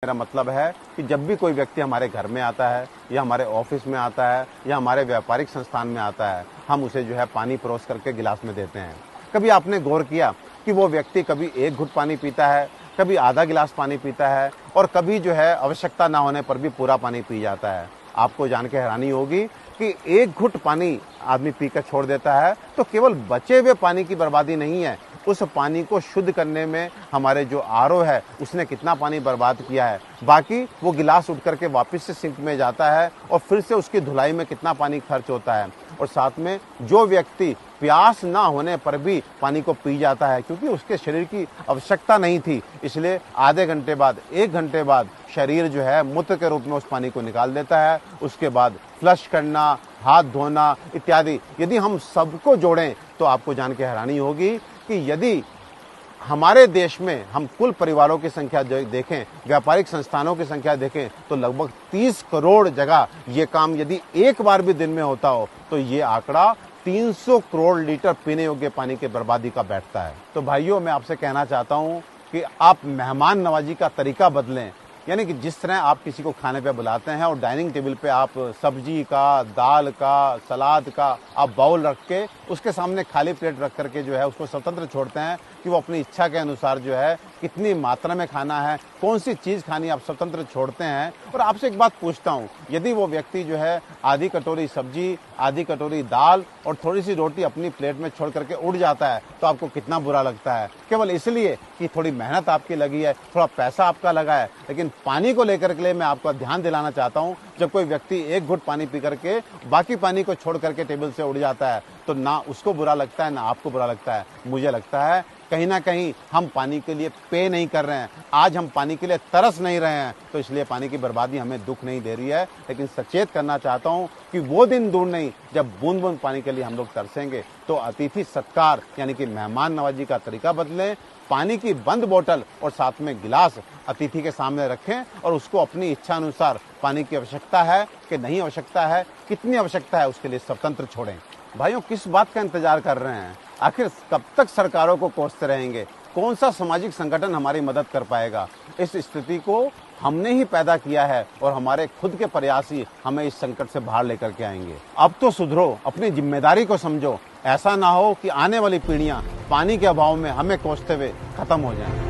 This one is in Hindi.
मेरा मतलब है कि जब भी कोई व्यक्ति हमारे घर में आता है या हमारे ऑफिस में आता है या हमारे व्यापारिक संस्थान में आता है, हम उसे जो है पानी परोस करके गिलास में देते हैं। कभी आपने गौर किया कि वो व्यक्ति कभी एक घुट पानी पीता है, कभी आधा गिलास पानी पीता है और कभी जो है आवश्यकता ना होने पर भी पूरा पानी पी जाता है। आपको जान के हैरानी होगी कि एक घुट पानी आदमी पीकर छोड़ देता है तो केवल बचे हुए पानी की बर्बादी नहीं है, उस पानी को शुद्ध करने में हमारे जो आरओ है उसने कितना पानी बर्बाद किया है। बाकी वो गिलास उठ करके वापस से सिंक में जाता है और फिर से उसकी धुलाई में कितना पानी खर्च होता है। और साथ में जो व्यक्ति प्यास ना होने पर भी पानी को पी जाता है क्योंकि उसके शरीर की आवश्यकता नहीं थी, इसलिए आधे घंटे बाद, एक घंटे बाद शरीर जो है मूत्र के रूप में उस पानी को निकाल देता है। उसके बाद फ्लश करना, हाथ धोना इत्यादि यदि हम सबको जोड़ें तो आपको जान के हैरानी होगी कि यदि हमारे देश में हम कुल परिवारों की संख्या देखें, व्यापारिक संस्थानों की संख्या देखें तो लगभग 30 करोड़ जगह ये काम यदि एक बार भी दिन में होता हो तो ये आंकड़ा 300 करोड़ लीटर पीने योग्य पानी की बर्बादी का बैठता है। तो भाइयों, मैं आपसे कहना चाहता हूं कि आप मेहमान नवाजी का तरीका बदलें, यानी कि जिस तरह आप किसी को खाने पे बुलाते हैं और डाइनिंग टेबल पे आप सब्जी का, दाल का, सलाद का आप बाउल रख के उसके सामने खाली प्लेट रख करके जो है उसको स्वतंत्र छोड़ते हैं कि वो अपनी इच्छा के अनुसार जो है कितनी मात्रा में खाना है, कौन सी चीज़ खानी, आप स्वतंत्र छोड़ते हैं। और आपसे एक बात पूछता हूँ, यदि वो व्यक्ति जो है आधी कटोरी सब्जी, आधी कटोरी दाल और थोड़ी सी रोटी अपनी प्लेट में छोड़ करके उड़ जाता है तो आपको कितना बुरा लगता है, केवल इसलिए कि थोड़ी मेहनत आपकी लगी है, थोड़ा पैसा आपका लगा है। लेकिन पानी को लेकर के लिए मैं आपको ध्यान दिलाना चाहता हूँ, जब कोई व्यक्ति एक घुट पानी पी करके बाकी पानी को छोड़ करके टेबल से उड़ जाता है तो ना उसको बुरा लगता है ना आपको बुरा लगता है। मुझे लगता है कहीं ना कहीं हम पानी के लिए पे नहीं कर रहे हैं, आज हम पानी के लिए तरस नहीं रहे हैं, तो इसलिए पानी की बर्बादी हमें दुख नहीं दे रही है। लेकिन सचेत करना चाहता हूं कि वो दिन दूर नहीं जब बूंद बूंद पानी के लिए हम लोग तरसेंगे। तो अतिथि सत्कार यानी कि मेहमान नवाजी का तरीका बदलें, पानी की बंद बोतल और साथ में गिलास अतिथि के सामने रखें और उसको अपनी इच्छा अनुसार पानी की आवश्यकता है कि नहीं आवश्यकता है, कितनी आवश्यकता है, उसके लिए स्वतंत्र छोड़ें। भाइयों, किस बात का इंतजार कर रहे हैं? आखिर कब तक सरकारों को कोसते रहेंगे? कौन सा सामाजिक संगठन हमारी मदद कर पाएगा? इस स्थिति को हमने ही पैदा किया है और हमारे खुद के प्रयास ही हमें इस संकट से बाहर लेकर के आएंगे। अब तो सुधरो, अपनी जिम्मेदारी को समझो। ऐसा ना हो कि आने वाली पीढ़ियां पानी के अभाव में हमें कोसते हुए खत्म हो जाएं।